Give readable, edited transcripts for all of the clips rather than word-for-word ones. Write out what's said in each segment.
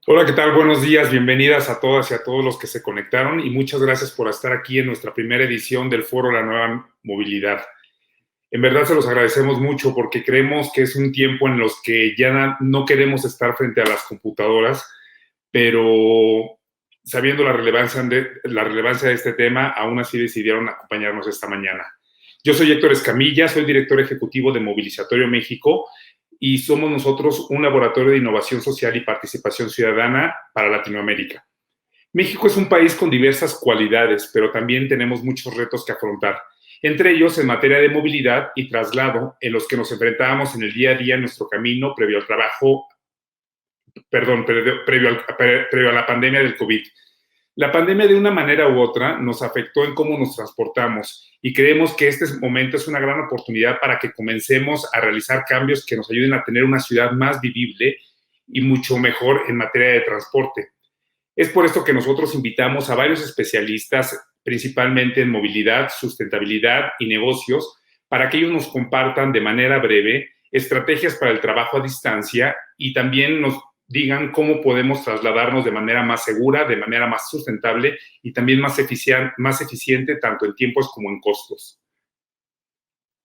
Hola, ¿qué tal? Buenos días, bienvenidas a todas y a todos los que se conectaron y muchas gracias por estar aquí en nuestra primera edición del Foro La Nueva Movilidad. En verdad se los agradecemos mucho porque creemos que es un tiempo en los que ya no queremos estar frente a las computadoras, pero sabiendo la relevancia de este tema, aún así decidieron acompañarnos esta mañana. Yo soy Héctor Escamilla, soy director ejecutivo de Movilizatorio México y somos nosotros un laboratorio de innovación social y participación ciudadana para Latinoamérica. México es un país con diversas cualidades, pero también tenemos muchos retos que afrontar, entre ellos en materia de movilidad y traslado, en los que nos enfrentábamos en el día a día en nuestro camino previo a la pandemia del COVID. La pandemia de una manera u otra nos afectó en cómo nos transportamos y creemos que este momento es una gran oportunidad para que comencemos a realizar cambios que nos ayuden a tener una ciudad más vivible y mucho mejor en materia de transporte. Es por esto que nosotros invitamos a varios especialistas, principalmente en movilidad, sustentabilidad y negocios, para que ellos nos compartan de manera breve estrategias para el trabajo a distancia y también nos digan cómo podemos trasladarnos de manera más segura, de manera más sustentable y también más eficiente tanto en tiempos como en costos.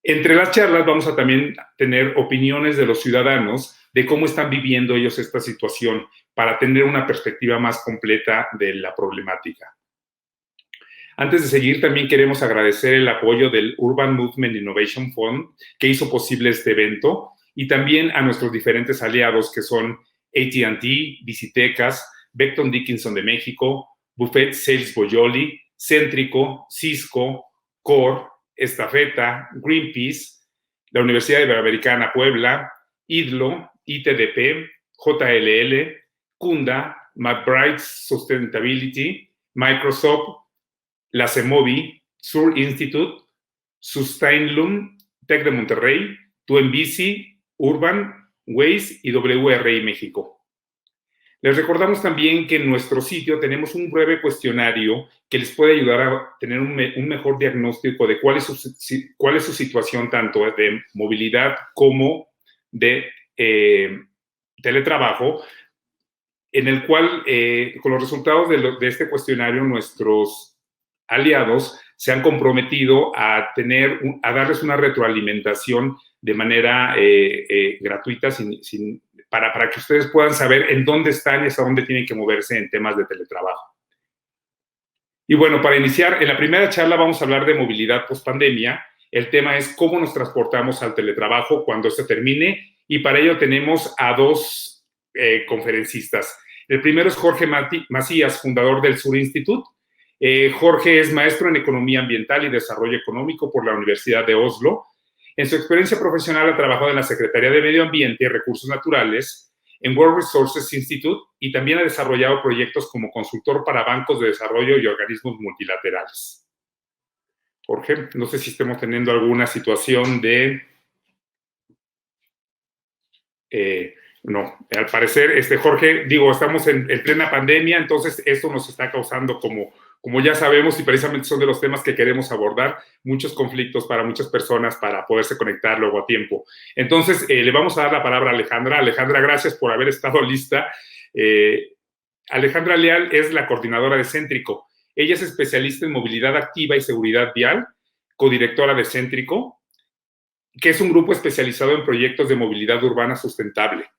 Entre las charlas vamos a también tener opiniones de los ciudadanos de cómo están viviendo ellos esta situación para tener una perspectiva más completa de la problemática. Antes de seguir, también queremos agradecer el apoyo del Urban Movement Innovation Fund, que hizo posible este evento, y también a nuestros diferentes aliados, que son AT&T, Visitecas, Becton Dickinson de México, Buffet Sales Boyoli, Céntrico, Cisco, Core, Estafeta, Greenpeace, la Universidad Iberoamericana Puebla, IDLO, ITDP, JLL, Kunda, McBride Sustainability, Microsoft, la CEMOVI, Sur Institute, Sustainlum, Tec de Monterrey, Tuenbici, Urban, Waze y WRI México. Les recordamos también que en nuestro sitio tenemos un breve cuestionario que les puede ayudar a tener un mejor diagnóstico de cuál es su situación tanto de movilidad como de teletrabajo, en el cual con los resultados de este cuestionario nuestros aliados se han comprometido a darles una retroalimentación de manera gratuita para que ustedes puedan saber en dónde están y hasta dónde tienen que moverse en temas de teletrabajo. Y bueno, para iniciar, en la primera charla vamos a hablar de movilidad post-pandemia. El tema es cómo nos transportamos al teletrabajo cuando se termine, y para ello tenemos a dos conferencistas. El primero es Jorge Macías, fundador del Sur Institute. Jorge es maestro en Economía Ambiental y Desarrollo Económico por la Universidad de Oslo. En su experiencia profesional ha trabajado en la Secretaría de Medio Ambiente y Recursos Naturales, en World Resources Institute, y también ha desarrollado proyectos como consultor para bancos de desarrollo y organismos multilaterales. Jorge, no sé si estemos teniendo alguna situación de... no, al parecer, Jorge, estamos en plena pandemia, entonces esto nos está causando, como ya sabemos, y precisamente son de los temas que queremos abordar, muchos conflictos para muchas personas para poderse conectar luego a tiempo. Entonces, le vamos a dar la palabra a Alejandra. Alejandra, gracias por haber estado lista. Alejandra Leal es la coordinadora de Céntrico. Ella es especialista en movilidad activa y seguridad vial, codirectora de Céntrico, que es un grupo especializado en proyectos de movilidad urbana sustentable.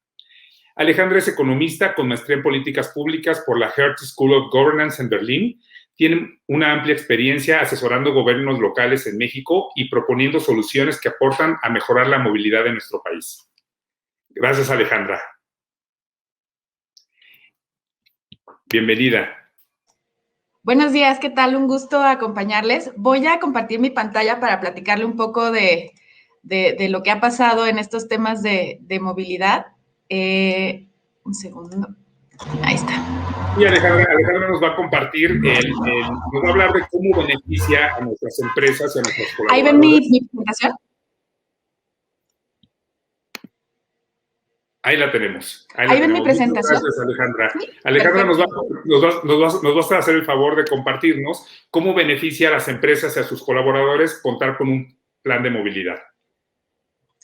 Alejandra es economista con maestría en políticas públicas por la Hertie School of Governance en Berlín. Tiene una amplia experiencia asesorando gobiernos locales en México y proponiendo soluciones que aportan a mejorar la movilidad de nuestro país. Gracias, Alejandra. Bienvenida. Buenos días, ¿qué tal? Un gusto acompañarles. Voy a compartir mi pantalla para platicarle un poco de lo que ha pasado en estos temas de movilidad. Un segundo. Ahí está. Y Alejandra nos va a compartir, nos va a hablar de cómo beneficia a nuestras empresas y a nuestros colaboradores. ¿Ahí ven mi presentación? Ahí la tenemos. Ahí ven mi presentación. Muchas gracias, Alejandra. ¿Sí? Alejandra nos va a hacer el favor de compartirnos cómo beneficia a las empresas y a sus colaboradores contar con un plan de movilidad.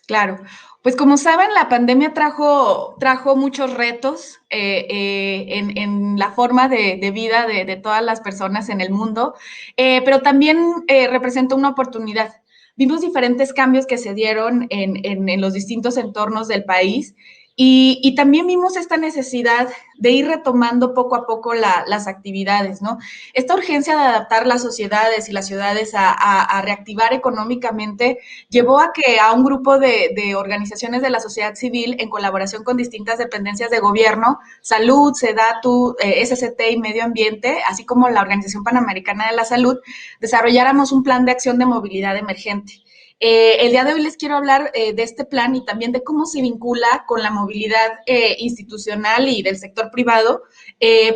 Claro, pues como saben, la pandemia trajo muchos retos en la forma de vida de todas las personas en el mundo, pero también representa una oportunidad. Vimos diferentes cambios que se dieron en los distintos entornos del país y también vimos esta necesidad de ir retomando poco a poco las actividades, ¿no? Esta urgencia de adaptar las sociedades y las ciudades a reactivar económicamente llevó a que a un grupo de organizaciones de la sociedad civil, en colaboración con distintas dependencias de gobierno, Salud, SEDATU, SCT y Medio Ambiente, así como la Organización Panamericana de la Salud, desarrolláramos un plan de acción de movilidad emergente. El día de hoy les quiero hablar de este plan y también de cómo se vincula con la movilidad institucional y del sector privado,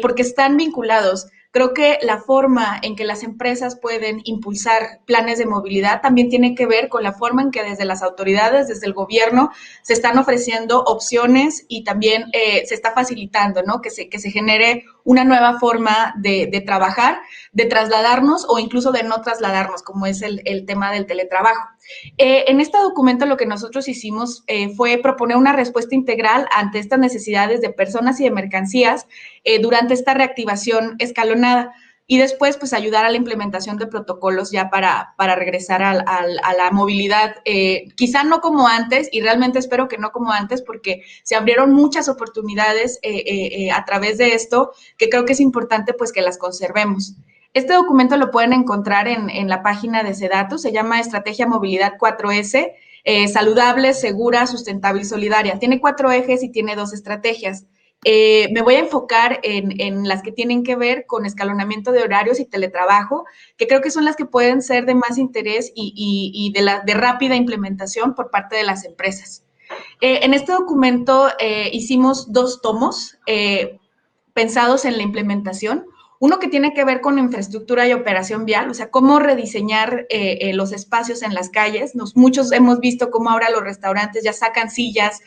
porque están vinculados. Creo que la forma en que las empresas pueden impulsar planes de movilidad también tiene que ver con la forma en que desde las autoridades, desde el gobierno, se están ofreciendo opciones y también se está facilitando, ¿no? Que se genere una nueva forma de trabajar, de trasladarnos o incluso de no trasladarnos, como es el tema del teletrabajo. En este documento lo que nosotros hicimos fue proponer una respuesta integral ante estas necesidades de personas y de mercancías durante esta reactivación escalonada y después pues ayudar a la implementación de protocolos ya para regresar a la movilidad, quizá no como antes y realmente espero que no como antes porque se abrieron muchas oportunidades a través de esto que creo que es importante pues que las conservemos. Este documento lo pueden encontrar en la página de SEDATU, se llama Estrategia Movilidad 4S, saludable, segura, sustentable y solidaria. Tiene 4 ejes y tiene 2 estrategias. Me voy a enfocar en las que tienen que ver con escalonamiento de horarios y teletrabajo, que creo que son las que pueden ser de más interés y de rápida implementación por parte de las empresas. En este documento hicimos 2 tomos pensados en la implementación. Uno que tiene que ver con infraestructura y operación vial, o sea, cómo rediseñar los espacios en las calles. Muchos hemos visto cómo ahora los restaurantes ya sacan sillas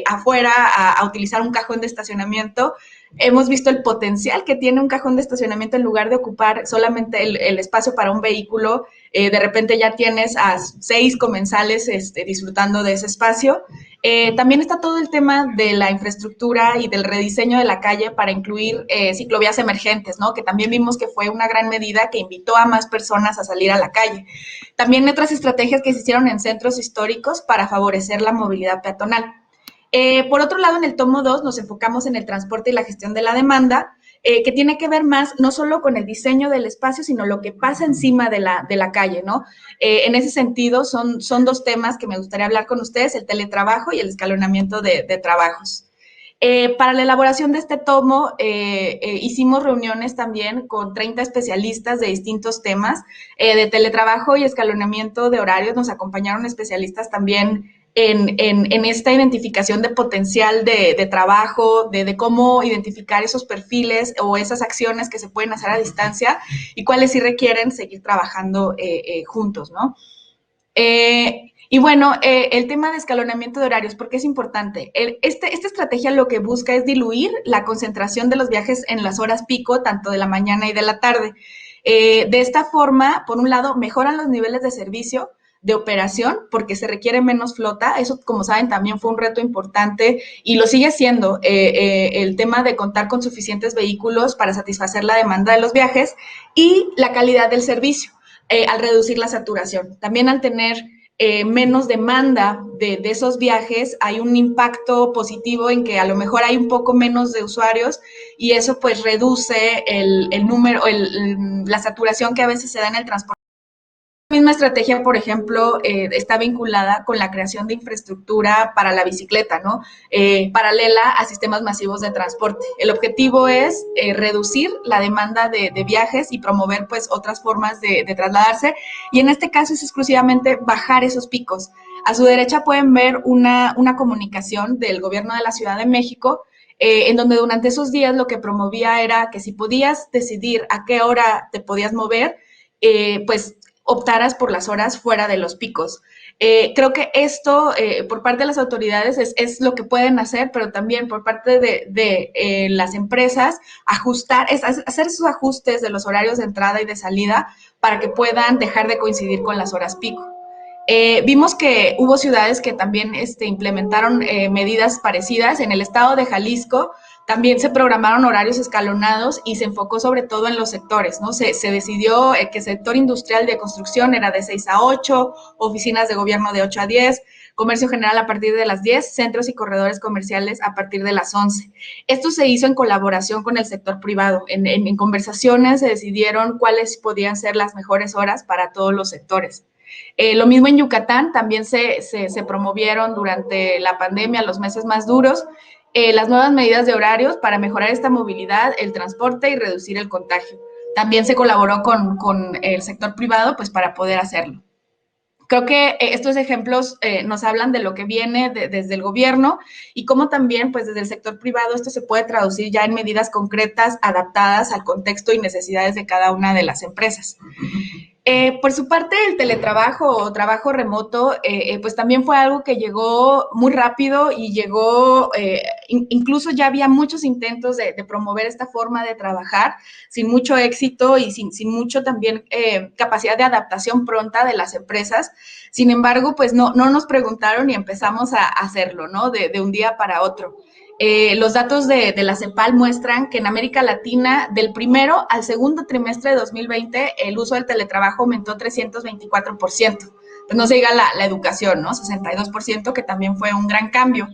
afuera a utilizar un cajón de estacionamiento. Hemos visto el potencial que tiene un cajón de estacionamiento en lugar de ocupar solamente el espacio para un vehículo. De repente ya tienes a 6 comensales disfrutando de ese espacio. También está todo el tema de la infraestructura y del rediseño de la calle para incluir ciclovías emergentes, ¿no? Que también vimos que fue una gran medida que invitó a más personas a salir a la calle. También otras estrategias que se hicieron en centros históricos para favorecer la movilidad peatonal. Por otro lado, en el tomo 2 nos enfocamos en el transporte y la gestión de la demanda, que tiene que ver más no solo con el diseño del espacio, sino lo que pasa encima de la calle, ¿no? En ese sentido, son 2 temas que me gustaría hablar con ustedes, el teletrabajo y el escalonamiento de trabajos. Para la elaboración de este tomo, hicimos reuniones también con 30 especialistas de distintos temas, de teletrabajo y escalonamiento de horarios. Nos acompañaron especialistas también en esta identificación de potencial de trabajo, de cómo identificar esos perfiles o esas acciones que se pueden hacer a distancia y cuáles sí requieren seguir trabajando juntos, ¿no? Y bueno, el tema de escalonamiento de horarios, ¿por qué es importante? Esta estrategia lo que busca es diluir la concentración de los viajes en las horas pico, tanto de la mañana y de la tarde. De esta forma, por un lado, mejoran los niveles de servicio, de operación, porque se requiere menos flota. Eso, como saben, también fue un reto importante y lo sigue siendo el tema de contar con suficientes vehículos para satisfacer la demanda de los viajes y la calidad del servicio al reducir la saturación. También al tener menos demanda de esos viajes, hay un impacto positivo en que a lo mejor hay un poco menos de usuarios y eso pues reduce el número, la saturación que a veces se da en el transporte. La misma estrategia, por ejemplo, está vinculada con la creación de infraestructura para la bicicleta, ¿no? Paralela a sistemas masivos de transporte. El objetivo es reducir la demanda de viajes y promover, pues, otras formas de trasladarse. Y en este caso es exclusivamente bajar esos picos. A su derecha pueden ver una comunicación del gobierno de la Ciudad de México, en donde durante esos días lo que promovía era que si podías decidir a qué hora te podías mover, pues optaras por las horas fuera de los picos. Creo que esto por parte de las autoridades es lo que pueden hacer, pero también por parte de las empresas, hacer esos ajustes de los horarios de entrada y de salida para que puedan dejar de coincidir con las horas pico. Vimos que hubo ciudades que también implementaron medidas parecidas. En el estado de Jalisco también se programaron horarios escalonados y se enfocó sobre todo en los sectores, ¿no? Se decidió que el sector industrial de construcción era de 6 a 8, oficinas de gobierno de 8 a 10, comercio general a partir de las 10, centros y corredores comerciales a partir de las 11. Esto se hizo en colaboración con el sector privado. En conversaciones se decidieron cuáles podían ser las mejores horas para todos los sectores. Lo mismo en Yucatán, también se promovieron durante la pandemia, los meses más duros, las nuevas medidas de horarios para mejorar esta movilidad, el transporte y reducir el contagio. También se colaboró con el sector privado pues, para poder hacerlo. Creo que estos ejemplos nos hablan de lo que viene desde el gobierno y cómo también, pues desde el sector privado, esto se puede traducir ya en medidas concretas adaptadas al contexto y necesidades de cada una de las empresas. Por su parte, el teletrabajo o trabajo remoto, pues también fue algo que llegó muy rápido y llegó, incluso ya había muchos intentos de promover esta forma de trabajar sin mucho éxito y sin mucho también capacidad de adaptación pronta de las empresas. Sin embargo, pues no nos preguntaron y empezamos a hacerlo, ¿no? De un día para otro. Los datos de la CEPAL muestran que en América Latina, del primero al segundo trimestre de 2020, el uso del teletrabajo aumentó 324%. Pues no se diga la educación, ¿no? 62%, que también fue un gran cambio.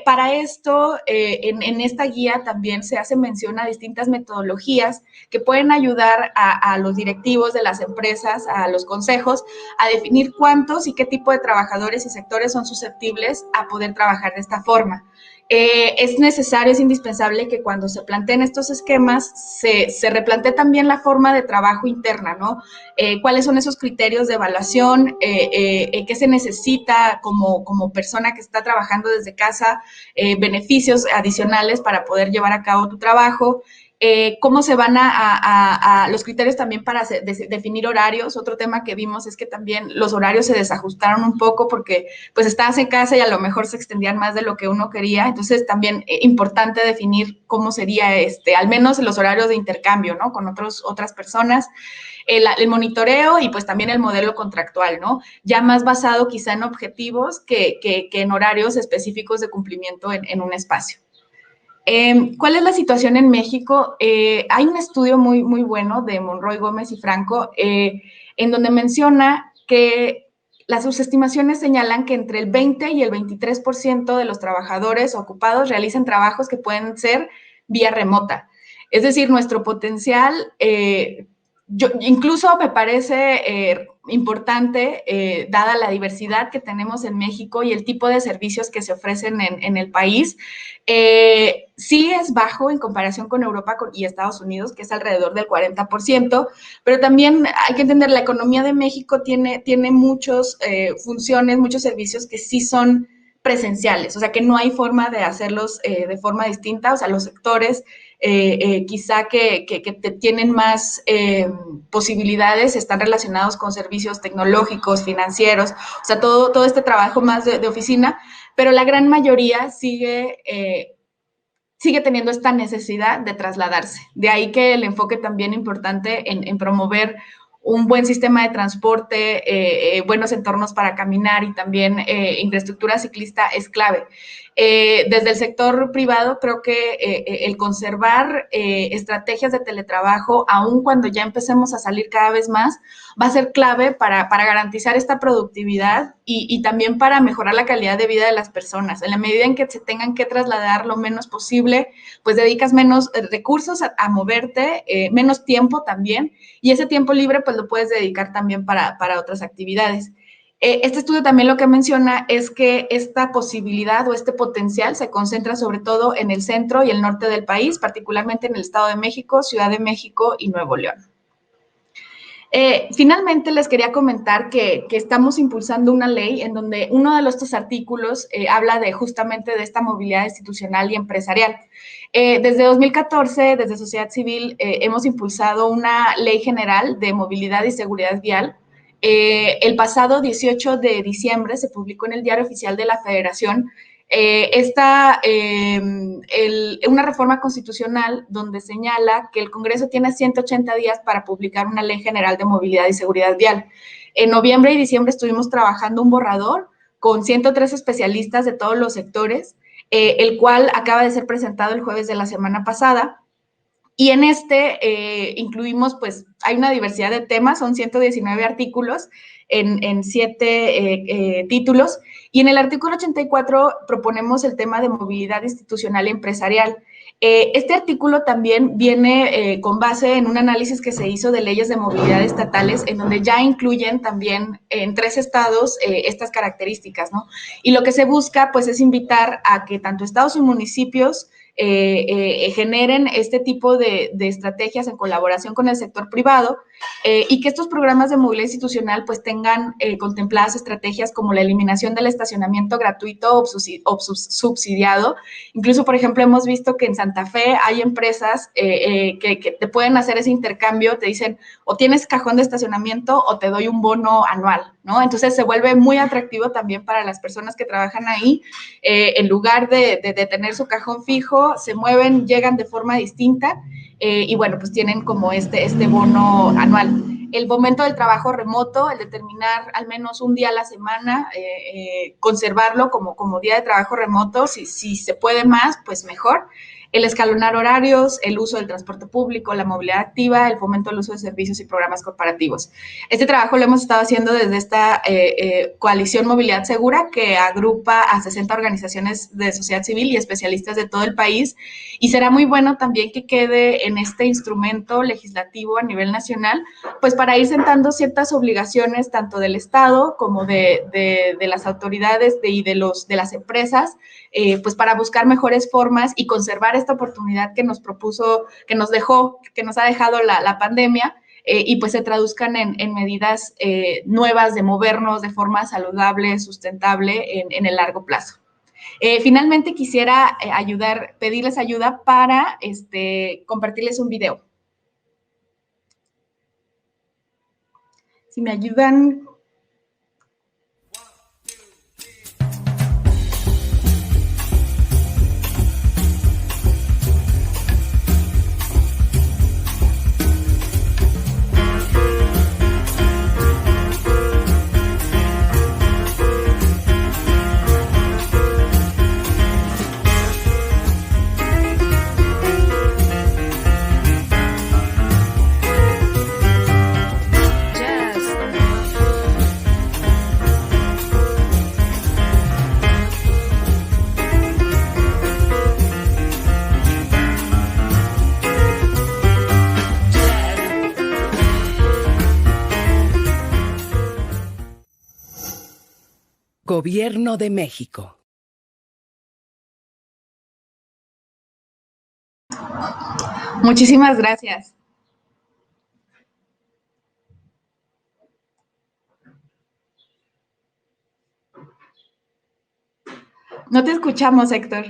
Para esto, en esta guía también se hace mención a distintas metodologías que pueden ayudar a los directivos de las empresas, a los consejos, a definir cuántos y qué tipo de trabajadores y sectores son susceptibles a poder trabajar de esta forma. Es necesario, es indispensable que cuando se planteen estos esquemas se replantee también la forma de trabajo interna, ¿no? ¿Cuáles son esos criterios de evaluación? ¿Qué se necesita como persona que está trabajando desde casa? Beneficios adicionales para poder llevar a cabo tu trabajo. ¿Cómo se van a los criterios también para definir horarios? Otro tema que vimos es que también los horarios se desajustaron un poco porque pues estabas en casa y a lo mejor se extendían más de lo que uno quería. Entonces también importante definir cómo sería al menos los horarios de intercambio, ¿no? Con otras personas. El monitoreo y pues también el modelo contractual, ¿no? Ya más basado quizá en objetivos que en horarios específicos de cumplimiento en un espacio. ¿Cuál es la situación en México? Hay un estudio muy bueno de Monroy, Gómez y Franco, en donde menciona que sus estimaciones señalan que entre el 20 y el 23% de los trabajadores ocupados realizan trabajos que pueden ser vía remota. Es decir, nuestro potencial, incluso me parece importante, dada la diversidad que tenemos en México y el tipo de servicios que se ofrecen en el país, sí es bajo en comparación con Europa y Estados Unidos, que es alrededor del 40%, pero también hay que entender, la economía de México tiene muchas funciones, muchos servicios que sí son presenciales, o sea que no hay forma de hacerlos de forma distinta, o sea, los sectores quizá que tienen más posibilidades están relacionados con servicios tecnológicos, financieros, o sea, todo este trabajo más de oficina, pero la gran mayoría sigue teniendo esta necesidad de trasladarse. De ahí que el enfoque también importante en promover un buen sistema de transporte, buenos entornos para caminar y también infraestructura ciclista es clave. Desde el sector privado, creo que el conservar estrategias de teletrabajo, aun cuando ya empecemos a salir cada vez más, va a ser clave para garantizar esta productividad y también para mejorar la calidad de vida de las personas. En la medida en que se tengan que trasladar lo menos posible, pues dedicas menos recursos a moverte, menos tiempo también, y ese tiempo libre pues lo puedes dedicar también para otras actividades. Este estudio también lo que menciona es que esta posibilidad o este potencial se concentra sobre todo en el centro y el norte del país, particularmente en el Estado de México, Ciudad de México y Nuevo León. Finalmente, les quería comentar que estamos impulsando una ley en donde uno de estos artículos habla justamente de esta movilidad institucional y empresarial. Desde 2014, desde Sociedad Civil, hemos impulsado una ley general de movilidad y seguridad vial. El pasado 18 de diciembre se publicó en el Diario Oficial de la Federación una reforma constitucional donde señala que el Congreso tiene 180 días para publicar una ley general de movilidad y seguridad vial. En noviembre y diciembre estuvimos trabajando un borrador con 103 especialistas de todos los sectores, el cual acaba de ser presentado el jueves de la semana pasada. Y en incluimos, pues, hay una diversidad de temas, son 119 artículos en 7 títulos. Y en el artículo 84 proponemos el tema de movilidad institucional y empresarial. Este artículo también viene con base en un análisis que se hizo de leyes de movilidad estatales, en donde ya incluyen también en 3 estados estas características, ¿no? Y lo que se busca, pues, es invitar a que tanto estados y municipios generen este tipo de estrategias en colaboración con el sector privado y que estos programas de movilidad institucional pues tengan contempladas estrategias como la eliminación del estacionamiento gratuito o subsidiado. Incluso, por ejemplo, hemos visto que en Santa Fe hay empresas que te pueden hacer ese intercambio, te dicen o tienes cajón de estacionamiento o te doy un bono anual, ¿no? Entonces se vuelve muy atractivo también para las personas que trabajan ahí, en lugar de tener su cajón fijo, se mueven, llegan de forma distinta y bueno, pues tienen como este bono anual. El momento del trabajo remoto, el determinar al menos un día a la semana, conservarlo como día de trabajo remoto, si se puede más, pues mejor. El escalonar horarios, el uso del transporte público, la movilidad activa, el fomento del uso de servicios y programas corporativos. Este trabajo lo hemos estado haciendo desde esta coalición Movilidad Segura, que agrupa a 60 organizaciones de sociedad civil y especialistas de todo el país, y será muy bueno también que quede en este instrumento legislativo a nivel nacional, pues para ir sentando ciertas obligaciones tanto del Estado como de las autoridades y de las empresas, pues para buscar mejores formas y conservar esta oportunidad que nos propuso, que nos ha dejado la pandemia, y pues se traduzcan en medidas nuevas de movernos de forma saludable, sustentable en el largo plazo. Finalmente quisiera pedirles ayuda para compartirles un video. Si me ayudan. Gobierno de México. Muchísimas gracias. No te escuchamos, Héctor.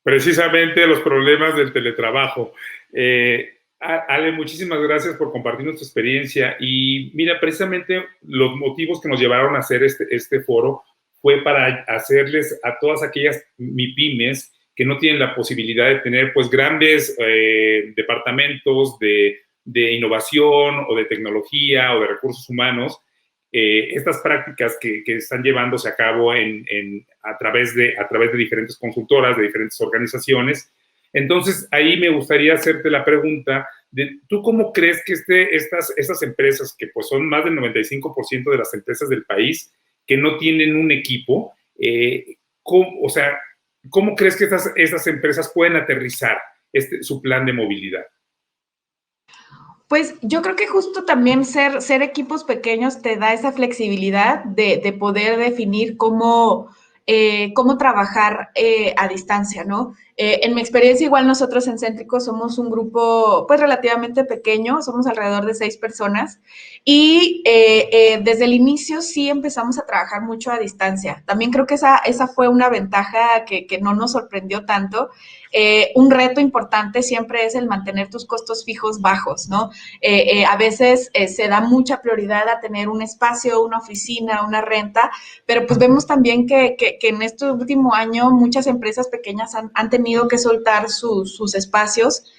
Precisamente los problemas del teletrabajo. Ale, muchísimas gracias por compartirnos tu experiencia. Y mira, precisamente los motivos que nos llevaron a hacer este foro fue para hacerles a todas aquellas MIPYMES que no tienen la posibilidad de tener pues grandes departamentos de innovación o de tecnología o de recursos humanos, estas prácticas que están llevándose a cabo a través de diferentes consultoras, de diferentes organizaciones. Entonces, ahí me gustaría hacerte la pregunta de, ¿tú cómo crees que estas empresas, que pues son más del 95% de las empresas del país, que no tienen un equipo, ¿cómo crees que estas empresas pueden aterrizar su plan de movilidad? Pues yo creo que justo también ser equipos pequeños te da esa flexibilidad de poder definir cómo trabajar a distancia, ¿no? En mi experiencia, igual nosotros en Céntrico somos un grupo pues relativamente pequeño, somos alrededor de 6 personas y desde el inicio sí empezamos a trabajar mucho a distancia. También creo que esa fue una ventaja que no nos sorprendió tanto. Un reto importante siempre es el mantener tus costos fijos bajos, ¿no? A veces se da mucha prioridad a tener un espacio, una oficina, una renta, pero pues vemos también que en este último año muchas empresas pequeñas han tenido que soltar sus espacios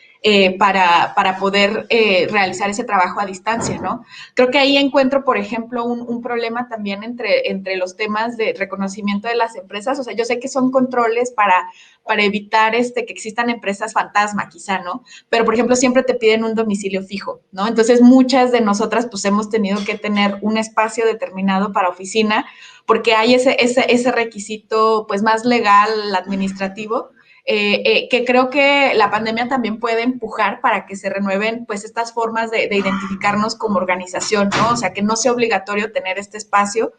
para poder realizar ese trabajo a distancia, ¿no? Creo que ahí encuentro, por ejemplo, un problema también entre los temas de reconocimiento de las empresas. O sea, yo sé que son controles para evitar que existan empresas fantasma, quizá, ¿no? Pero, por ejemplo, siempre te piden un domicilio fijo, ¿no? Entonces, muchas de nosotras, pues, hemos tenido que tener un espacio determinado para oficina, porque hay ese requisito, pues, más legal, administrativo, que creo que la pandemia también puede empujar para que se renueven pues estas formas de identificarnos como organización, ¿no? O sea, que no sea obligatorio tener este espacio.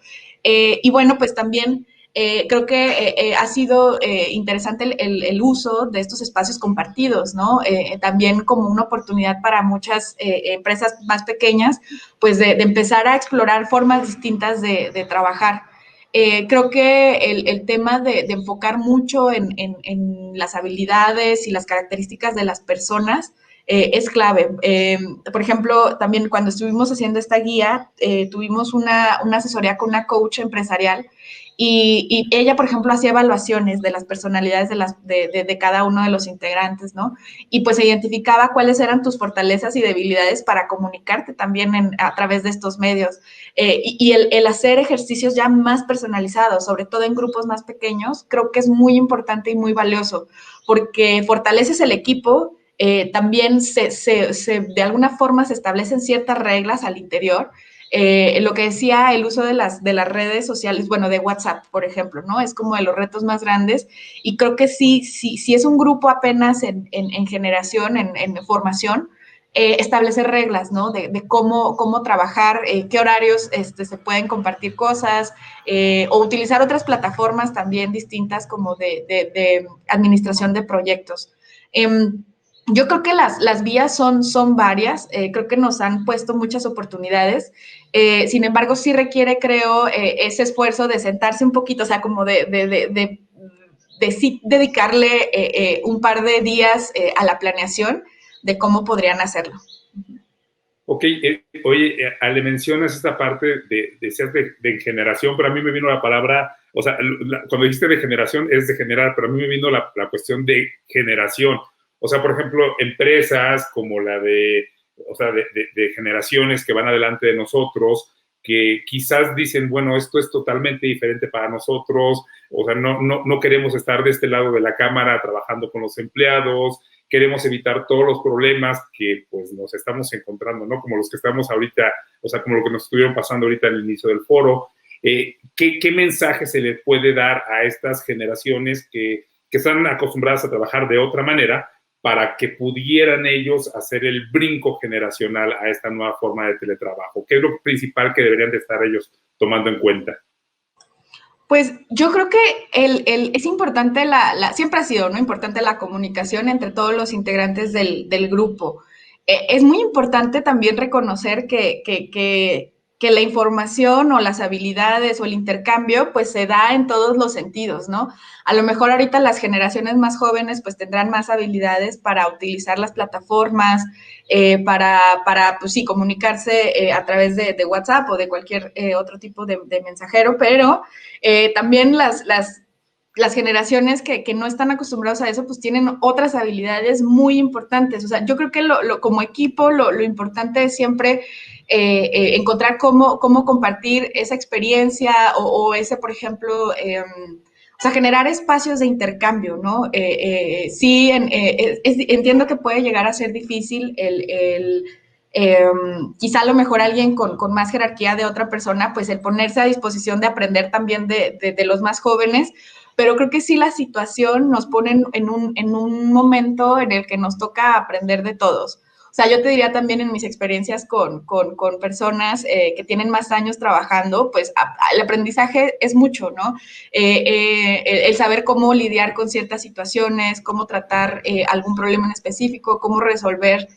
Y bueno, pues también creo que ha sido interesante el uso de estos espacios compartidos, ¿no? También como una oportunidad para muchas empresas más pequeñas, pues de empezar a explorar formas distintas de trabajar. Creo que el tema de enfocar mucho en las habilidades y las características de las personas es clave. Por ejemplo, también cuando estuvimos haciendo esta guía, tuvimos una asesoría con una coach empresarial y ella, por ejemplo, hacía evaluaciones de las personalidades de cada uno de los integrantes, ¿no? Y pues se identificaba cuáles eran tus fortalezas y debilidades para comunicarte también a través de estos medios. Y el hacer ejercicios ya más personalizados, sobre todo en grupos más pequeños, creo que es muy importante y muy valioso, porque fortaleces el equipo, también de alguna forma se establecen ciertas reglas al interior. Lo que decía el uso de las redes sociales, bueno, de WhatsApp, por ejemplo, ¿no? Es como de los retos más grandes y creo que sí es un grupo apenas en generación, en formación, establecer reglas, ¿no? De cómo trabajar, qué horarios se pueden compartir cosas, o utilizar otras plataformas también distintas como de administración de proyectos. Yo creo que las vías son varias, creo que nos han puesto muchas oportunidades, sin embargo sí requiere, creo, ese esfuerzo de sentarse un poquito, o sea, como de sí dedicarle un par de días a la planeación de cómo podrían hacerlo. Ok, oye, Ale, mencionas esta parte de ser de generación, pero a mí me vino la palabra, o sea, cuando dijiste de generación es de generar, pero a mí me vino la cuestión de generación. O sea, por ejemplo, empresas como la o sea, de generaciones que van adelante de nosotros, que quizás dicen, bueno, esto es totalmente diferente para nosotros, o sea, no queremos estar de este lado de la cámara trabajando con los empleados, queremos evitar todos los problemas que pues nos estamos encontrando, ¿no? Como los que estamos ahorita, o sea, como lo que nos estuvieron pasando ahorita al inicio del foro. ¿Qué mensaje se le puede dar a estas generaciones que están acostumbradas a trabajar de otra manera para que pudieran ellos hacer el brinco generacional a esta nueva forma de teletrabajo? ¿Qué es lo principal que deberían de estar ellos tomando en cuenta? Pues yo creo que es importante, siempre ha sido, ¿no? Importante la comunicación entre todos los integrantes del grupo. Es muy importante también reconocer que la información o las habilidades o el intercambio pues se da en todos los sentidos, ¿no? A lo mejor ahorita las generaciones más jóvenes pues tendrán más habilidades para utilizar las plataformas, pues sí, comunicarse a través de WhatsApp o de cualquier otro tipo de mensajero, pero también las generaciones que no están acostumbrados a eso, pues tienen otras habilidades muy importantes. O sea, yo creo que como equipo lo importante es siempre encontrar cómo compartir esa experiencia o ese, por ejemplo, o sea, generar espacios de intercambio, ¿no? Sí, entiendo que puede llegar a ser difícil quizá a lo mejor alguien con más jerarquía de otra persona, pues el ponerse a disposición de aprender también de los más jóvenes, pero creo que sí la situación nos pone en un momento en el que nos toca aprender de todos. O sea, yo te diría también en mis experiencias con personas que tienen más años trabajando, pues el aprendizaje es mucho, ¿no? El saber cómo lidiar con ciertas situaciones, cómo tratar algún problema en específico, cómo resolver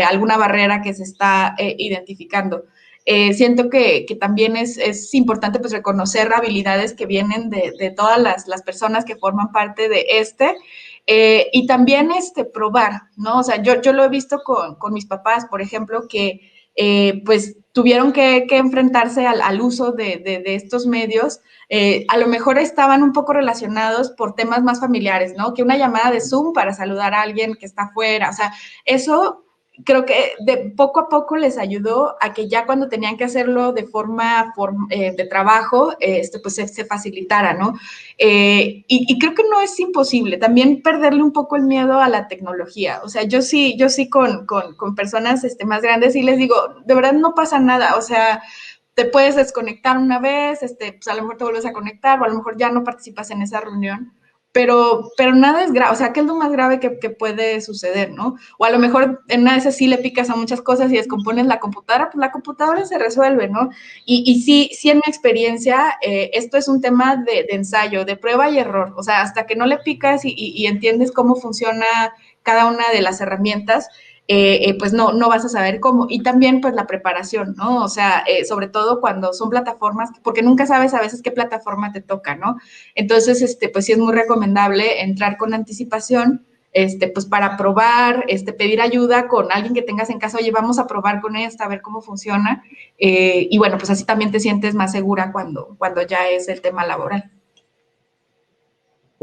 alguna barrera que se está identificando. Siento que también es importante pues reconocer habilidades que vienen de todas las personas que forman parte de y también probar, ¿no? O sea, yo lo he visto con mis papás, por ejemplo, que pues tuvieron que enfrentarse al uso de estos medios. A lo mejor estaban un poco relacionados por temas más familiares, ¿no? Que una llamada de Zoom para saludar a alguien que está afuera, o sea, eso creo que de poco a poco les ayudó a que ya cuando tenían que hacerlo de forma de trabajo, pues se facilitara, ¿no? Y creo que no es imposible, también perderle un poco el miedo a la tecnología. O sea, yo sí con personas más grandes y les digo, de verdad no pasa nada, o sea, te puedes desconectar una vez, pues a lo mejor te vuelves a conectar o a lo mejor ya no participas en esa reunión, pero nada es grave, o sea, ¿qué es lo más grave que puede suceder, no? O a lo mejor en una de esas sí le picas a muchas cosas y descompones la computadora, pues la computadora se resuelve, ¿no? Y sí en mi experiencia, esto es un tema de ensayo, de prueba y error, o sea, hasta que no le picas y entiendes cómo funciona cada una de las herramientas, pues no vas a saber cómo. Y también pues la preparación, ¿no? O sea, sobre todo cuando son plataformas, porque nunca sabes a veces qué plataforma te toca, ¿no? Entonces, pues sí es muy recomendable entrar con anticipación, pues para probar, pedir ayuda con alguien que tengas en casa, oye, vamos a probar con esta, a ver cómo funciona. Y bueno, pues así también te sientes más segura cuando ya es el tema laboral.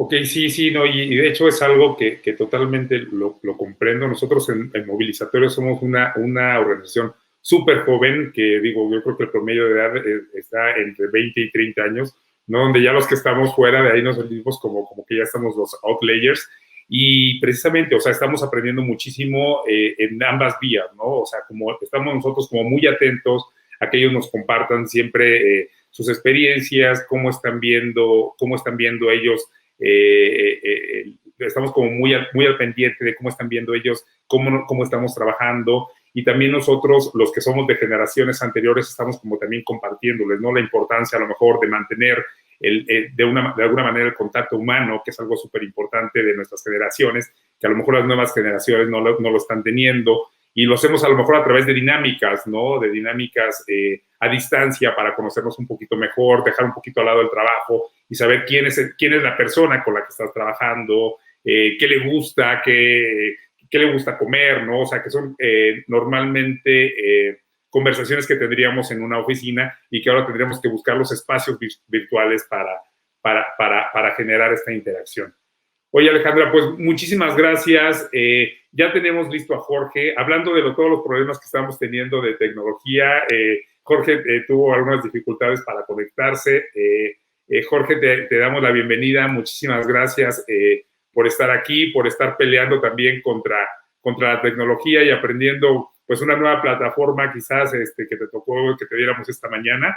Ok, sí, sí, no, y de hecho es algo que totalmente lo comprendo. Nosotros en Movilizatorio somos una organización súper joven, que digo, yo creo que el promedio de edad está entre 20 y 30 años, ¿no? Donde ya los que estamos fuera de ahí nos sentimos como que ya estamos los outlayers. Y precisamente, o sea, estamos aprendiendo muchísimo en ambas vías, ¿no? O sea, como estamos nosotros como muy atentos a que ellos nos compartan siempre sus experiencias, cómo están viendo ellos estamos como muy al pendiente de cómo están viendo ellos, cómo estamos trabajando, y también nosotros, los que somos de generaciones anteriores, estamos como también compartiéndoles, ¿no? La importancia a lo mejor de mantener de alguna manera el contacto humano, que es algo súper importante de nuestras generaciones, que a lo mejor las nuevas generaciones no lo están teniendo, y lo hacemos a lo mejor a través de dinámicas, ¿no? De dinámicas a distancia para conocernos un poquito mejor, dejar un poquito al lado el trabajo y saber quién es la persona con la que estás trabajando, qué le gusta, qué le gusta comer, ¿no? O sea, que son normalmente conversaciones que tendríamos en una oficina y que ahora tendríamos que buscar los espacios virtuales para generar esta interacción. Oye, Alejandra, pues muchísimas gracias. Ya tenemos listo a Jorge. Hablando de todos los problemas que estamos teniendo de tecnología, Jorge tuvo algunas dificultades para conectarse. Jorge, te damos la bienvenida. Muchísimas gracias por estar aquí, por estar peleando también contra la tecnología y aprendiendo pues una nueva plataforma quizás que te tocó que te diéramos esta mañana.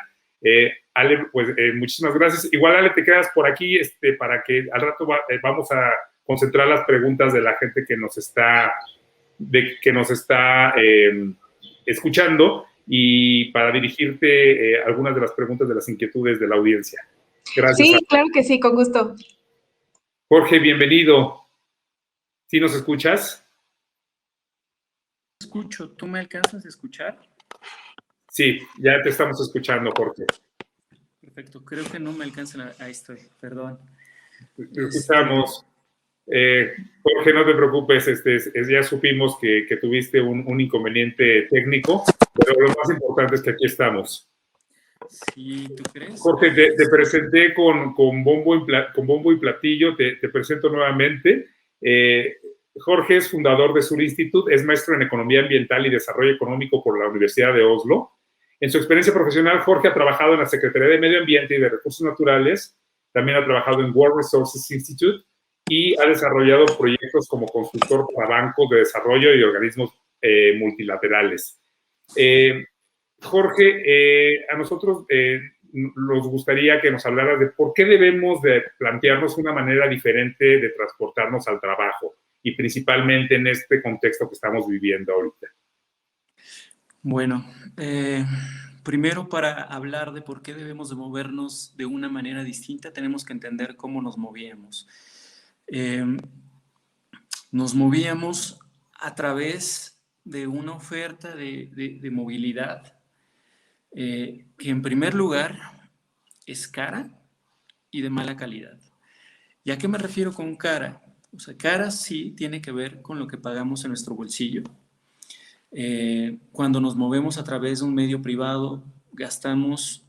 Ale, pues muchísimas gracias. Igual, Ale, te quedas por aquí para que al rato vamos a concentrar las preguntas de la gente que nos está escuchando y para dirigirte algunas de las preguntas de las inquietudes de la audiencia. Gracias. Sí, claro que sí, con gusto. Jorge, bienvenido. ¿Sí nos escuchas? Escucho. ¿Tú me alcanzas a escuchar? Sí, ya te estamos escuchando, Jorge. Perfecto, creo que no me alcanzan. Ahí estoy, perdón. Te escuchamos. Jorge, no te preocupes, ya supimos que tuviste un inconveniente técnico, pero lo más importante es que aquí estamos. Sí, ¿tú crees? Jorge, te presenté con bombo y platillo, te presento nuevamente. Jorge es fundador de Sur Institute, es maestro en Economía Ambiental y Desarrollo Económico por la Universidad de Oslo. En su experiencia profesional, Jorge ha trabajado en la Secretaría de Medio Ambiente y de Recursos Naturales, también ha trabajado en World Resources Institute y ha desarrollado proyectos como consultor para bancos de desarrollo y organismos multilaterales. Jorge, a nosotros nos gustaría que nos hablaras de por qué debemos de plantearnos una manera diferente de transportarnos al trabajo y principalmente en este contexto que estamos viviendo ahorita. Bueno, primero para hablar de por qué debemos de movernos de una manera distinta, tenemos que entender cómo nos movíamos. Nos movíamos a través de una oferta de movilidad que en primer lugar es cara y de mala calidad. ¿Y a qué me refiero con cara? O sea, cara sí tiene que ver con lo que pagamos en nuestro bolsillo. Cuando nos movemos a través de un medio privado, gastamos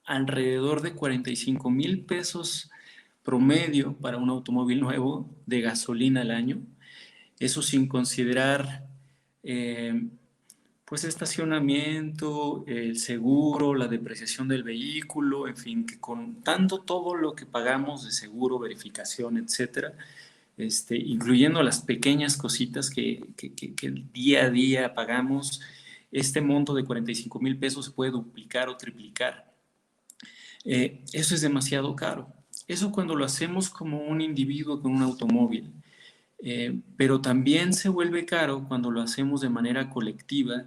alrededor de 45,000 pesos promedio para un automóvil nuevo de gasolina al año. Eso sin considerar pues estacionamiento, el seguro, la depreciación del vehículo, en fin, que contando todo lo que pagamos de seguro, verificación, etcétera, incluyendo las pequeñas cositas que día a día pagamos, este monto de 45,000 pesos se puede duplicar o triplicar. Eso es demasiado caro. Eso cuando lo hacemos como un individuo con un automóvil. Pero también se vuelve caro cuando lo hacemos de manera colectiva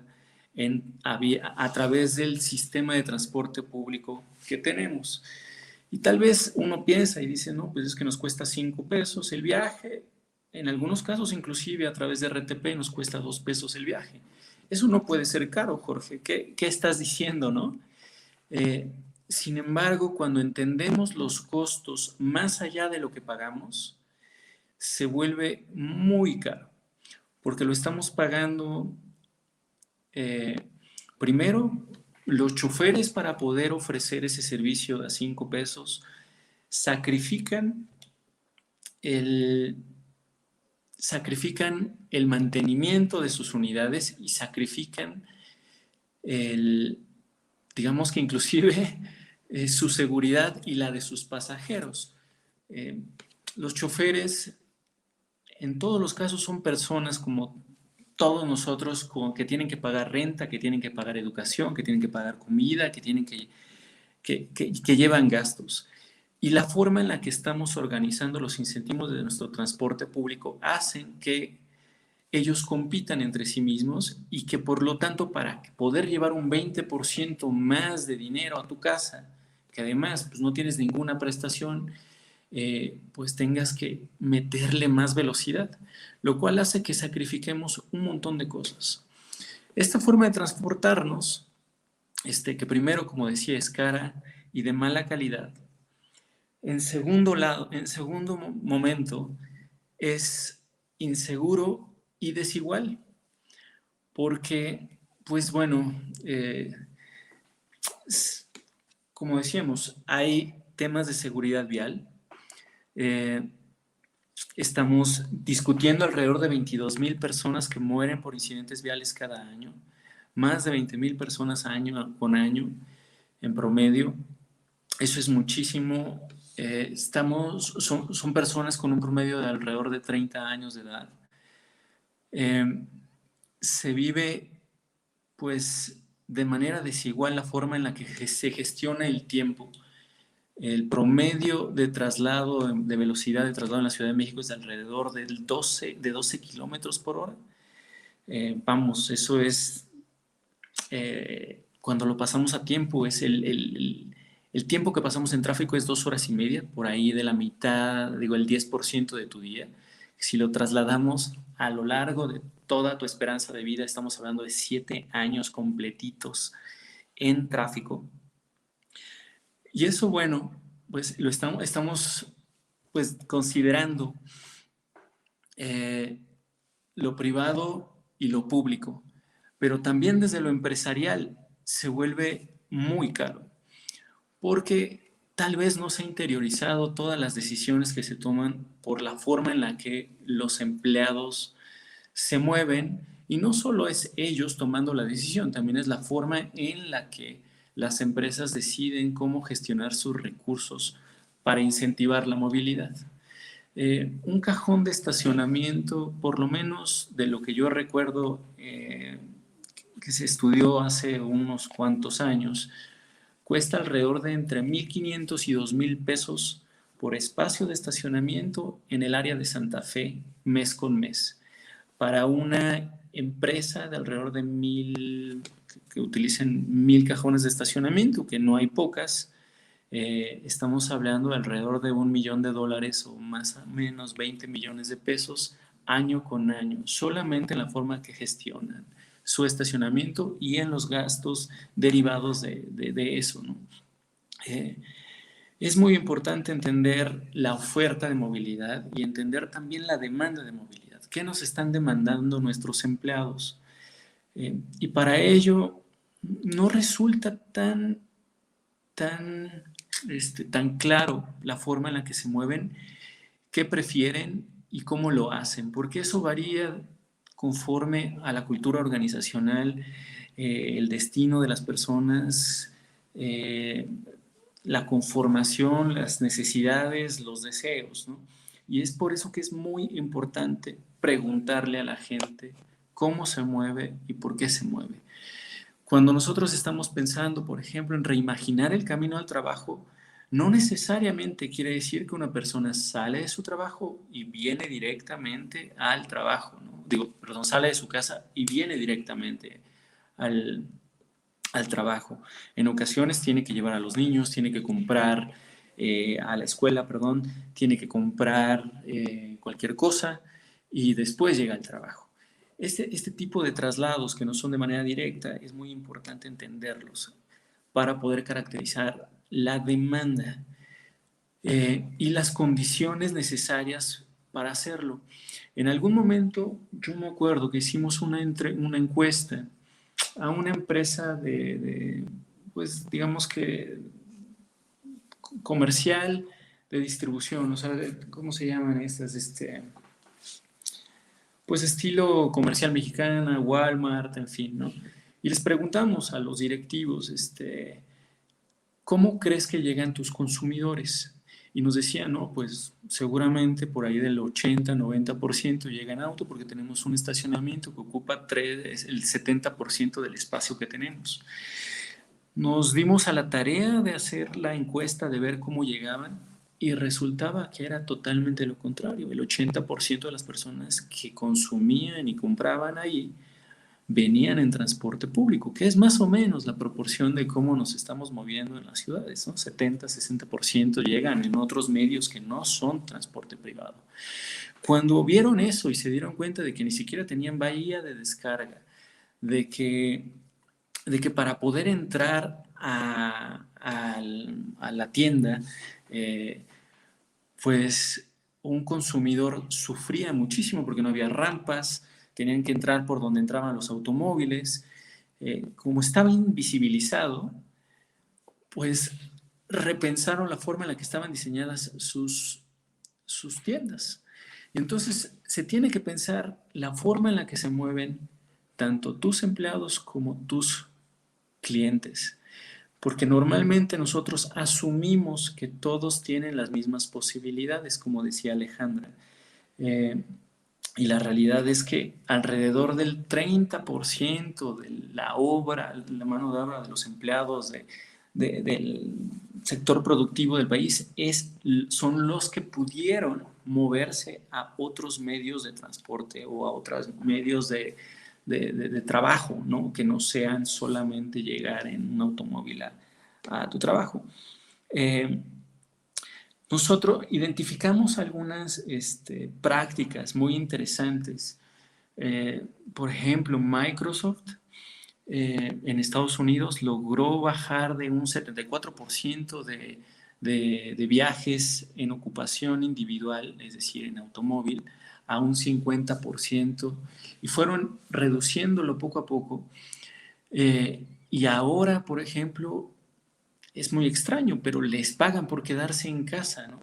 a través del sistema de transporte público que tenemos. Y tal vez uno piensa y dice, no, pues es que nos cuesta 5 pesos el viaje. En algunos casos, inclusive a través de RTP, nos cuesta 2 pesos el viaje. Eso no puede ser caro, Jorge. ¿Qué estás diciendo, no? Sin embargo, cuando entendemos los costos más allá de lo que pagamos, se vuelve muy caro, porque lo estamos pagando, primero, los choferes para poder ofrecer ese servicio de 5 pesos sacrifican el mantenimiento de sus unidades y sacrifican digamos que inclusive su seguridad y la de sus pasajeros. Los choferes en todos los casos son personas como todos nosotros que tienen que pagar renta, que tienen que pagar educación, que tienen que pagar comida, que llevan gastos. Y la forma en la que estamos organizando los incentivos de nuestro transporte público hacen que ellos compitan entre sí mismos y que por lo tanto para poder llevar un 20% más de dinero a tu casa, que además pues, no tienes ninguna prestación, pues tengas que meterle más velocidad, lo cual hace que sacrifiquemos un montón de cosas. Esta forma de transportarnos, que primero, como decía, es cara y de mala calidad, en segundo momento, es inseguro y desigual, porque, pues bueno, como decíamos, hay temas de seguridad vial. Estamos discutiendo alrededor de 22,000 personas que mueren por incidentes viales cada año, más de 20,000 personas año con año en promedio. Eso es muchísimo. Son personas con un promedio de alrededor de 30 años de edad. Se vive pues de manera desigual la forma en la que se gestiona el tiempo. El promedio de traslado, de velocidad de traslado en la Ciudad de México es de alrededor de 12 kilómetros por hora. Vamos, eso es, cuando lo pasamos a tiempo, es el tiempo que pasamos en tráfico es 2 horas y media, por ahí de la mitad, digo, el 10% de tu día. Si lo trasladamos a lo largo de toda tu esperanza de vida, estamos hablando de 7 años completitos en tráfico. Y eso, bueno, pues lo estamos pues considerando lo privado y lo público, pero también desde lo empresarial se vuelve muy caro, porque tal vez no se ha interiorizado todas las decisiones que se toman por la forma en la que los empleados se mueven, y no solo es ellos tomando la decisión, también es la forma en la que las empresas deciden cómo gestionar sus recursos para incentivar la movilidad. Un cajón de estacionamiento, por lo menos de lo que yo recuerdo que se estudió hace unos cuantos años, cuesta alrededor de entre 1,500 y 2,000 pesos por espacio de estacionamiento en el área de Santa Fe, mes con mes. Para una empresa de alrededor de 1,000, que utilicen 1,000 cajones de estacionamiento, que no hay pocas, estamos hablando de alrededor de $1 millón o más o menos 20 millones de pesos año con año, solamente en la forma que gestionan su estacionamiento y en los gastos derivados de eso, ¿no? Es muy importante entender la oferta de movilidad y entender también la demanda de movilidad. ¿Qué nos están demandando nuestros empleados? Y para ello no resulta tan claro la forma en la que se mueven, qué prefieren y cómo lo hacen, porque eso varía conforme a la cultura organizacional, el destino de las personas, la conformación, las necesidades, los deseos, ¿no? Y es por eso que es muy importante preguntarle a la gente cómo se mueve y por qué se mueve. Cuando nosotros estamos pensando, por ejemplo, en reimaginar el camino al trabajo, no necesariamente quiere decir que una persona sale de su trabajo y viene directamente al trabajo, ¿no? Sale de su casa y viene directamente al, al trabajo. En ocasiones tiene que llevar a los niños, tiene que comprar a la escuela, perdón, tiene que comprar cualquier cosa y después llega al trabajo. Este tipo de traslados que no son de manera directa es muy importante entenderlos para poder caracterizar la demanda y las condiciones necesarias para hacerlo. En algún momento yo me acuerdo que hicimos una encuesta a una empresa pues digamos que comercial de distribución, o sea, ¿cómo se llaman estas? Pues estilo comercial mexicana, Walmart, en fin, ¿no? Y les preguntamos a los directivos, ¿cómo crees que llegan tus consumidores? Y nos decían, no, pues seguramente por ahí del 80-90% llega en auto porque tenemos un estacionamiento que ocupa el 70% del espacio que tenemos. Nos dimos a la tarea de hacer la encuesta, de ver cómo llegaban, y resultaba que era totalmente lo contrario. El 80% de las personas que consumían y compraban ahí venían en transporte público, que es más o menos la proporción de cómo nos estamos moviendo en las ciudades, ¿no? 70-60% llegan en otros medios que no son transporte privado. Cuando vieron eso y se dieron cuenta de que ni siquiera tenían bahía de descarga, de que para poder entrar a la tienda, pues un consumidor sufría muchísimo porque no había rampas, tenían que entrar por donde entraban los automóviles. Como estaba invisibilizado, pues repensaron la forma en la que estaban diseñadas sus tiendas. Y entonces se tiene que pensar la forma en la que se mueven tanto tus empleados como tus clientes, porque normalmente nosotros asumimos que todos tienen las mismas posibilidades, como decía Alejandra, y la realidad es que alrededor del 30% de la obra, la mano de obra de los empleados del sector productivo del país son los que pudieron moverse a otros medios de transporte o a otros medios de trabajo, ¿no? Que no sean solamente llegar en un automóvil a tu trabajo. Nosotros identificamos algunas prácticas muy interesantes. Por ejemplo, Microsoft en Estados Unidos logró bajar de un 74% de viajes en ocupación individual, es decir, en automóvil, a un 50%, y fueron reduciéndolo poco a poco. Y ahora, por ejemplo, es muy extraño, pero les pagan por quedarse en casa, ¿no?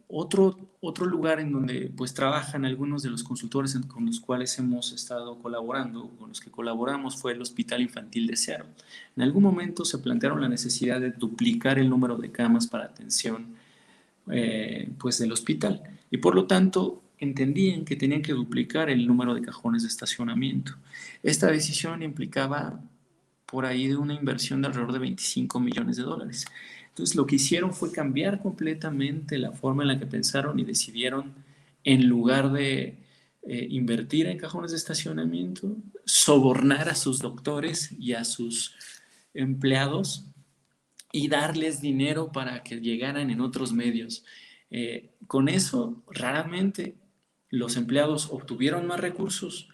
Otro lugar en donde pues trabajan algunos de los consultores con los cuales hemos estado colaborando, con los que colaboramos, fue el Hospital Infantil de Seattle. En algún momento se plantearon la necesidad de duplicar el número de camas para atención pues del hospital, y por lo tanto entendían que tenían que duplicar el número de cajones de estacionamiento. Esta decisión implicaba por ahí de una inversión de alrededor de $25 millones. Entonces lo que hicieron fue cambiar completamente la forma en la que pensaron y decidieron, en lugar de invertir en cajones de estacionamiento, sobornar a sus doctores y a sus empleados y darles dinero para que llegaran en otros medios. Con eso, raramente los empleados obtuvieron más recursos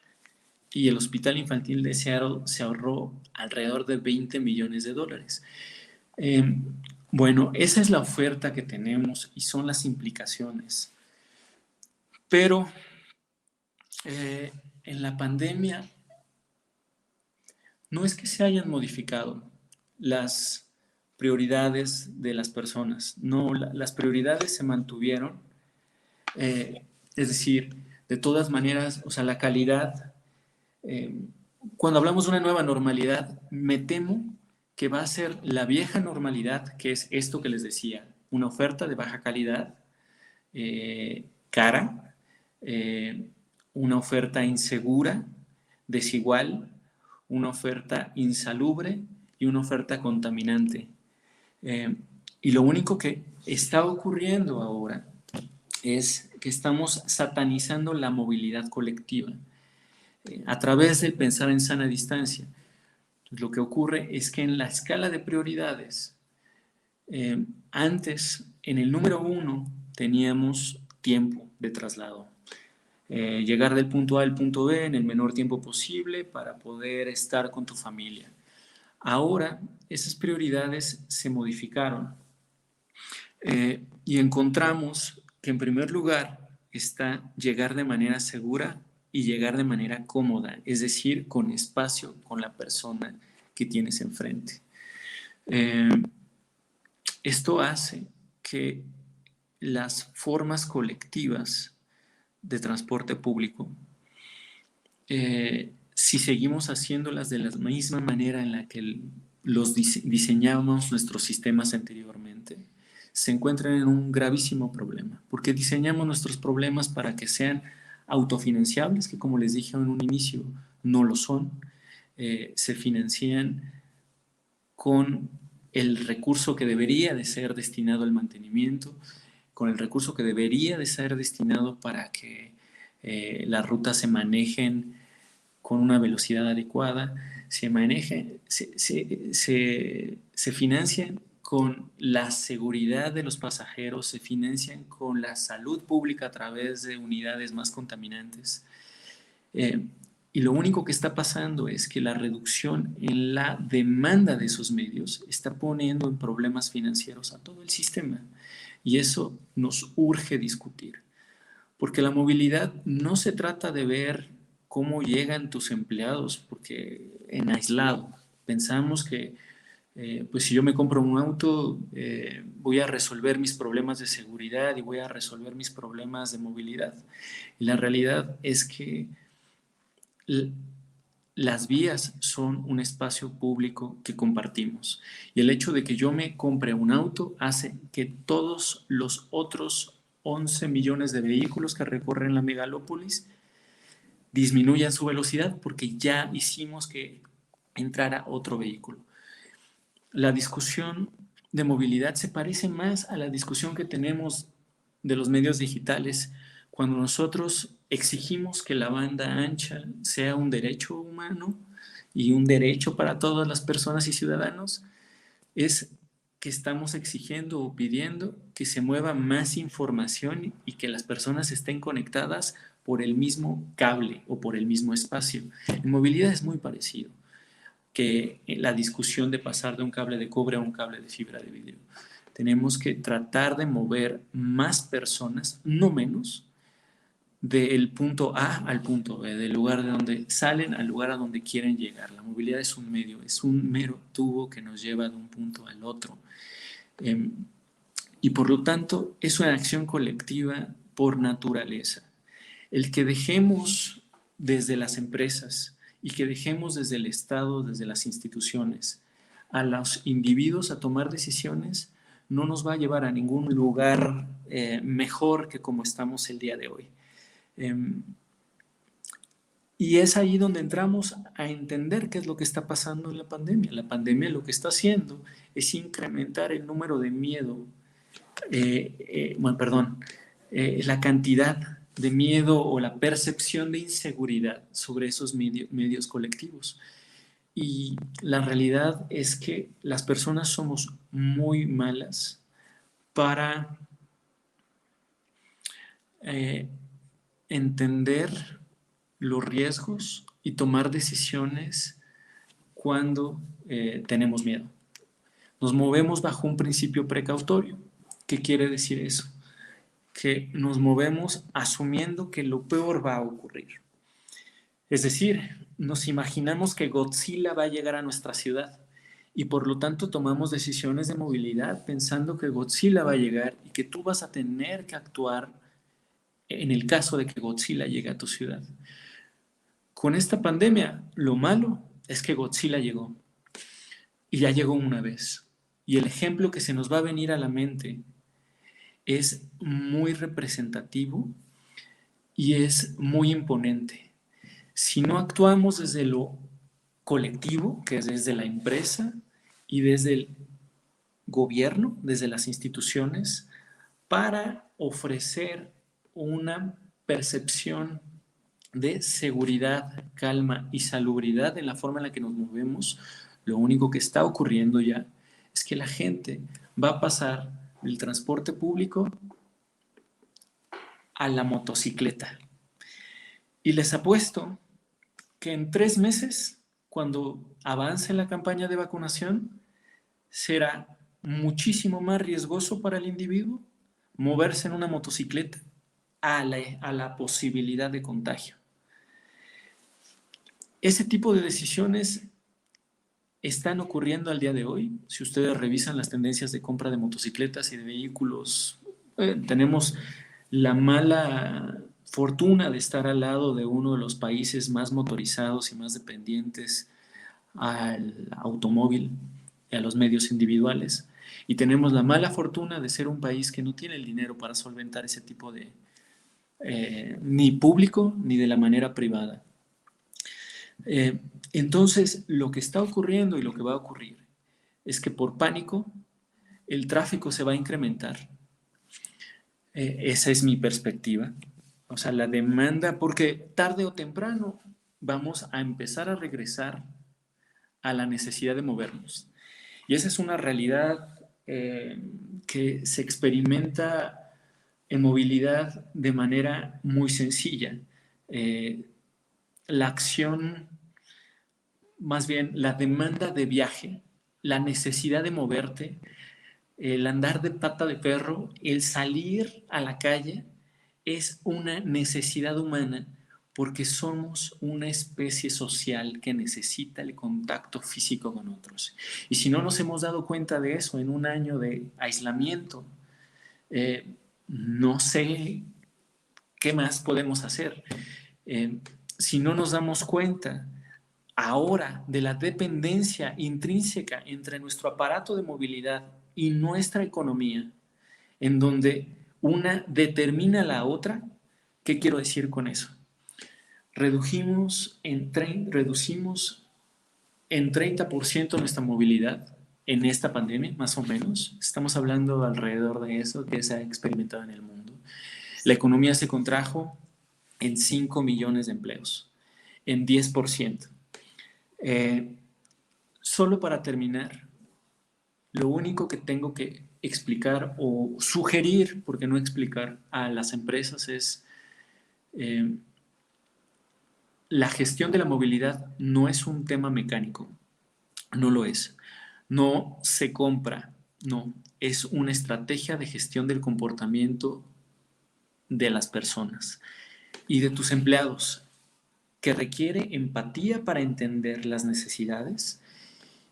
y el Hospital Infantil de Seattle se ahorró alrededor de $20 millones. Bueno, esa es la oferta que tenemos y son las implicaciones. Pero en la pandemia no es que se hayan modificado las prioridades de las personas, no, las prioridades se mantuvieron, es decir, de todas maneras, o sea, la calidad, cuando hablamos de una nueva normalidad, me temo que va a ser la vieja normalidad, que es esto que les decía, una oferta de baja calidad, cara, una oferta insegura, desigual, una oferta insalubre y una oferta contaminante. Y lo único que está ocurriendo ahora es que estamos satanizando la movilidad colectiva a través del pensar en sana distancia. Lo que ocurre es que en la escala de prioridades, antes, en el número 1, teníamos tiempo de traslado. Llegar del punto A al punto B en el menor tiempo posible para poder estar con tu familia. Ahora, esas prioridades se modificaron y encontramos que en primer lugar está llegar de manera segura y llegar de manera cómoda, es decir, con espacio con la persona que tienes enfrente. Esto hace que las formas colectivas de transporte público, si seguimos haciéndolas de la misma manera en la que los diseñamos nuestros sistemas anteriormente, se encuentran en un gravísimo problema, porque diseñamos nuestros problemas para que sean autofinanciables, que como les dije en un inicio, no lo son, se financian con el recurso que debería de ser destinado al mantenimiento, con el recurso que debería de ser destinado para que las rutas se manejen con una velocidad adecuada, se financian con la seguridad de los pasajeros, se financian con la salud pública a través de unidades más contaminantes. Y lo único que está pasando es que la reducción en la demanda de esos medios está poniendo en problemas financieros a todo el sistema. Y eso nos urge discutir. Porque la movilidad no se trata de ver cómo llegan tus empleados, porque en aislado pensamos que pues si yo me compro un auto voy a resolver mis problemas de seguridad y voy a resolver mis problemas de movilidad. Y la realidad es que las vías son un espacio público que compartimos. Y el hecho de que yo me compre un auto hace que todos los otros 11 millones de vehículos que recorren la megalópolis disminuyan su velocidad porque ya hicimos que entrara otro vehículo. La discusión de movilidad se parece más a la discusión que tenemos de los medios digitales cuando nosotros exigimos que la banda ancha sea un derecho humano y un derecho para todas las personas y ciudadanos. Es que estamos exigiendo o pidiendo que se mueva más información y que las personas estén conectadas por el mismo cable o por el mismo espacio. En movilidad es muy parecido que la discusión de pasar de un cable de cobre a un cable de fibra de vidrio. Tenemos que tratar de mover más personas, no menos, del punto A al punto B, del lugar de donde salen al lugar a donde quieren llegar. La movilidad es un medio, es un mero tubo que nos lleva de un punto al otro. Y por lo tanto, es una acción colectiva por naturaleza. El que dejemos desde las empresas y que dejemos desde el Estado, desde las instituciones, a los individuos a tomar decisiones, no nos va a llevar a ningún lugar mejor que como estamos el día de hoy. Y es ahí donde entramos a entender qué es lo que está pasando en la pandemia. La pandemia lo que está haciendo es incrementar el número de miedo, la cantidad de miedo o la percepción de inseguridad sobre esos medios colectivos. Y la realidad es que las personas somos muy malas para entender los riesgos y tomar decisiones cuando tenemos miedo. Nos movemos bajo un principio precautorio. ¿Qué quiere decir eso? Que nos movemos asumiendo que lo peor va a ocurrir. Es decir, nos imaginamos que Godzilla va a llegar a nuestra ciudad y por lo tanto tomamos decisiones de movilidad pensando que Godzilla va a llegar y que tú vas a tener que actuar en el caso de que Godzilla llegue a tu ciudad. Con esta pandemia, lo malo es que Godzilla llegó y ya llegó una vez. Y el ejemplo que se nos va a venir a la mente es muy representativo y es muy imponente. Si no actuamos desde lo colectivo, que es desde la empresa y desde el gobierno, desde las instituciones, para ofrecer una percepción de seguridad, calma y salubridad en la forma en la que nos movemos, lo único que está ocurriendo ya es que la gente va a pasar del transporte público a la motocicleta. Y les apuesto que en 3 meses, cuando avance la campaña de vacunación, será muchísimo más riesgoso para el individuo moverse en una motocicleta a la posibilidad de contagio. Ese tipo de decisiones están ocurriendo al día de hoy. Si ustedes revisan las tendencias de compra de motocicletas y de vehículos, tenemos la mala fortuna de estar al lado de uno de los países más motorizados y más dependientes al automóvil y a los medios individuales. Y tenemos la mala fortuna de ser un país que no tiene el dinero para solventar ese tipo de, ni público ni de la manera privada. Entonces, lo que está ocurriendo y lo que va a ocurrir es que por pánico el tráfico se va a incrementar. Esa es mi perspectiva. O sea, la demanda, porque tarde o temprano vamos a empezar a regresar a la necesidad de movernos. Y esa es una realidad que se experimenta en movilidad de manera muy sencilla. La acción, más bien la demanda de viaje, la necesidad de moverte, el andar de pata de perro, el salir a la calle, es una necesidad humana porque somos una especie social que necesita el contacto físico con otros. Y si no nos hemos dado cuenta de eso en un año de aislamiento, no sé qué más podemos hacer. Si no nos damos cuenta ahora de la dependencia intrínseca entre nuestro aparato de movilidad y nuestra economía, en donde una determina la otra, ¿qué quiero decir con eso? Reducimos en 30% nuestra movilidad en esta pandemia, más o menos. Estamos hablando alrededor de eso que se ha experimentado en el mundo. La economía se contrajo en 5 millones de empleos, en 10%. Solo para terminar, lo único que tengo que explicar o sugerir, porque no explicar, a las empresas es la gestión de la movilidad no es un tema mecánico, no lo es. No se compra, no, es una estrategia de gestión del comportamiento de las personas y de tus empleados, que requiere empatía para entender las necesidades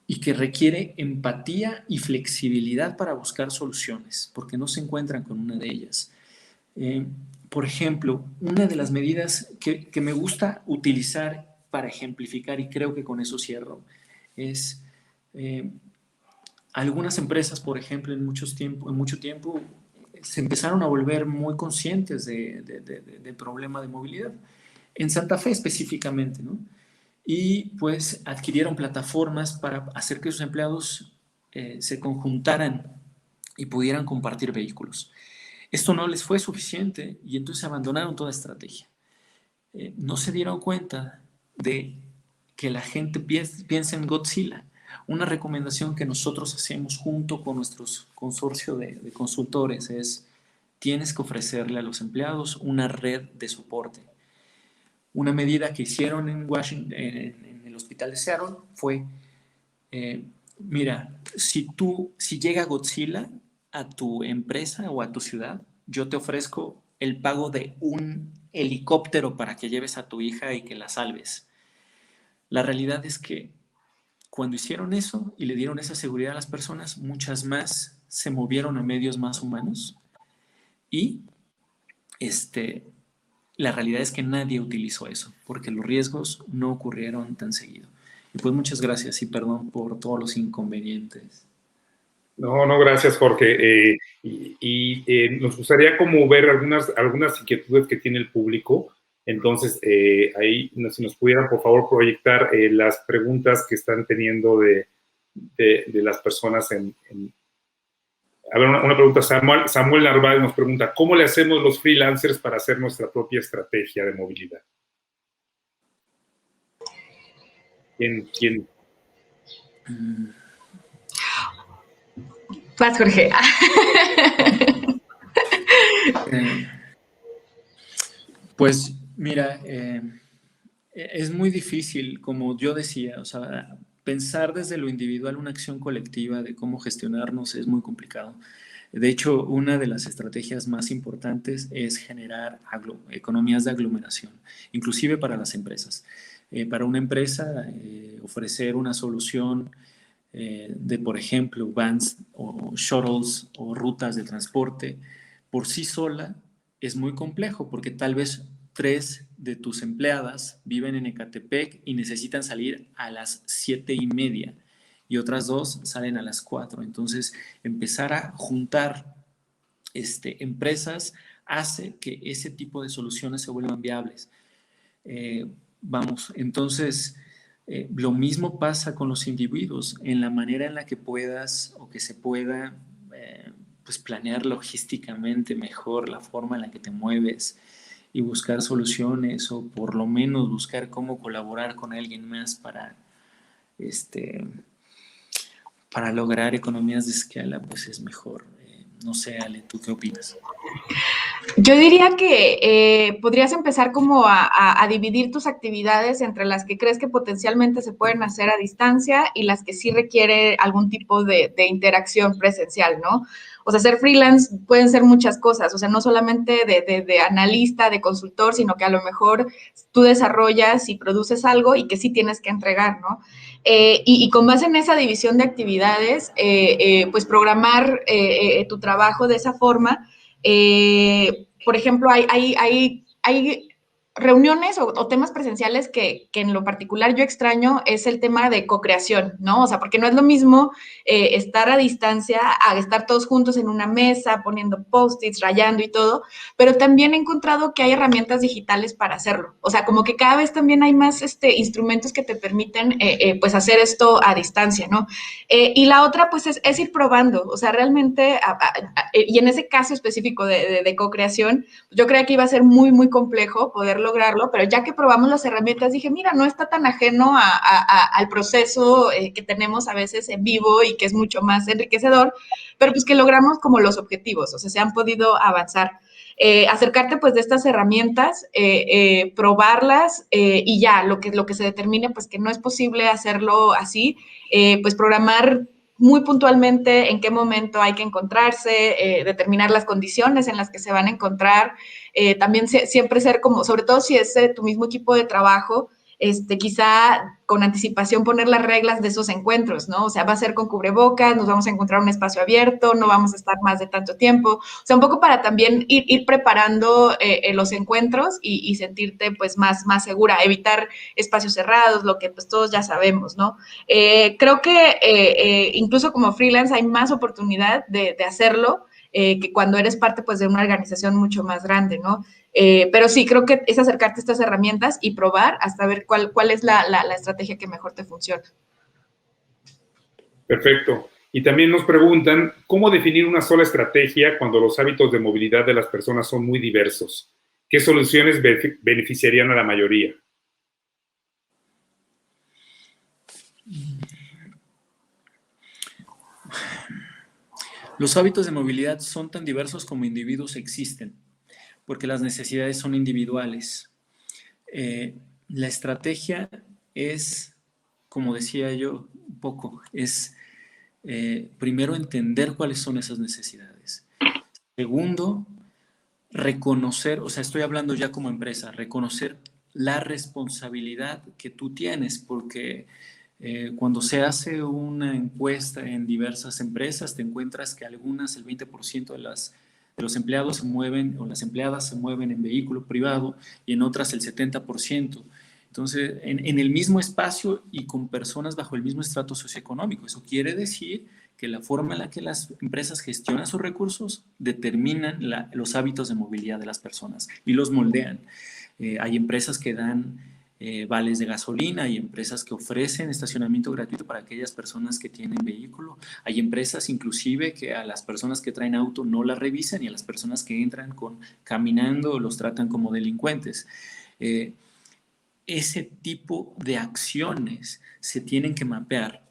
y que requiere empatía y flexibilidad para buscar soluciones, porque no se encuentran con una de ellas. Por ejemplo, una de las medidas que me gusta utilizar para ejemplificar, y creo que con eso cierro, es algunas empresas, por ejemplo, en mucho tiempo se empezaron a volver muy conscientes del problema de movilidad. En Santa Fe específicamente, ¿no? Y pues adquirieron plataformas para hacer que sus empleados se conjuntaran y pudieran compartir vehículos. Esto no les fue suficiente y entonces abandonaron toda estrategia. No se dieron cuenta de que la gente piensa en Godzilla. Una recomendación que nosotros hacemos junto con nuestro consorcio de consultores es: tienes que ofrecerle a los empleados una red de soporte. Una medida que hicieron en Washington, en el hospital de Seattle, fue, mira, si llega Godzilla a tu empresa o a tu ciudad, yo te ofrezco el pago de un helicóptero para que lleves a tu hija y que la salves. La realidad es que cuando hicieron eso y le dieron esa seguridad a las personas, muchas más se movieron a medios más humanos y la realidad es que nadie utilizó eso porque los riesgos no ocurrieron tan seguido. Y pues muchas gracias y perdón por todos los inconvenientes. No, no, gracias, Jorge. Nos gustaría como ver algunas inquietudes que tiene el público. Entonces, ahí, si nos pudieran, por favor, proyectar las preguntas que están teniendo de las personas A ver, una pregunta. Samuel Narváez nos pregunta, ¿cómo le hacemos los freelancers para hacer nuestra propia estrategia de movilidad? ¿Quién? Vas, Jorge. Pues mira, es muy difícil, como yo decía, o sea, pensar desde lo individual una acción colectiva de cómo gestionarnos es muy complicado. De hecho, una de las estrategias más importantes es generar economías de aglomeración, inclusive para las empresas. Para una empresa, ofrecer una solución de, por ejemplo, vans o shuttles o rutas de transporte, por sí sola es muy complejo porque tal vez 3 de tus empleadas viven en Ecatepec y necesitan salir a las 7:30 y otras 2 salen a las 4. Entonces, empezar a juntar empresas hace que ese tipo de soluciones se vuelvan viables. Entonces, lo mismo pasa con los individuos, en la manera en la que puedas o que se pueda pues planear logísticamente mejor la forma en la que te mueves y buscar soluciones o por lo menos buscar cómo colaborar con alguien más para lograr economías de escala, pues es mejor. No sé, Ale, ¿tú qué opinas? Yo diría que podrías empezar como a dividir tus actividades entre las que crees que potencialmente se pueden hacer a distancia y las que sí requiere algún tipo de interacción presencial, ¿no? O sea, ser freelance pueden ser muchas cosas, o sea, no solamente de analista, de consultor, sino que a lo mejor tú desarrollas y produces algo y que sí tienes que entregar, ¿no? Y con base en esa división de actividades, pues programar tu trabajo de esa forma. Por ejemplo, hay reuniones o temas presenciales que en lo particular yo extraño es el tema de co-creación, ¿no? O sea, porque no es lo mismo estar a distancia a estar todos juntos en una mesa, poniendo post-its, rayando y todo, pero también he encontrado que hay herramientas digitales para hacerlo. O sea, como que cada vez también hay más instrumentos que te permiten pues hacer esto a distancia, ¿no? Y la otra pues es ir probando, o sea, realmente, y en ese caso específico de co-creación, yo creía que iba a ser muy, muy complejo poder lograrlo, pero ya que probamos las herramientas dije, mira, no está tan ajeno al proceso que tenemos a veces en vivo y que es mucho más enriquecedor, pero pues que logramos como los objetivos, o sea, se han podido avanzar. Acercarte pues de estas herramientas, probarlas y ya, lo que se determine pues que no es posible hacerlo así, pues programar muy puntualmente en qué momento hay que encontrarse, determinar las condiciones en las que se van a encontrar, también siempre ser como, sobre todo si es tu mismo equipo de trabajo, quizá con anticipación poner las reglas de esos encuentros, ¿no? O sea, va a ser con cubrebocas, nos vamos a encontrar un espacio abierto, no vamos a estar más de tanto tiempo, o sea, un poco para también ir preparando los encuentros y sentirte pues más segura, evitar espacios cerrados, lo que pues todos ya sabemos, ¿no? Creo que incluso como freelance hay más oportunidad de hacerlo, que cuando eres parte pues de una organización mucho más grande, ¿no? Pero sí, creo que es acercarte a estas herramientas y probar hasta ver cuál es la estrategia que mejor te funciona. Perfecto. Y también nos preguntan, ¿cómo definir una sola estrategia cuando los hábitos de movilidad de las personas son muy diversos? ¿Qué soluciones beneficiarían a la mayoría? Los hábitos de movilidad son tan diversos como individuos existen, porque las necesidades son individuales. La estrategia es, como decía yo un poco, es primero entender cuáles son esas necesidades. Segundo, reconocer, o sea, estoy hablando ya como empresa, reconocer la responsabilidad que tú tienes, porque cuando se hace una encuesta en diversas empresas, te encuentras que algunas, el 20% de los empleados se mueven, o las empleadas se mueven en vehículo privado, y en otras el 70%. Entonces, en el mismo espacio y con personas bajo el mismo estrato socioeconómico. Eso quiere decir que la forma en la que las empresas gestionan sus recursos determinan los hábitos de movilidad de las personas y los moldean. Hay empresas que dan vales de gasolina, hay empresas que ofrecen estacionamiento gratuito para aquellas personas que tienen vehículo, hay empresas inclusive que a las personas que traen auto no las revisan, y a las personas que entran caminando los tratan como delincuentes. Ese tipo de acciones se tienen que mapear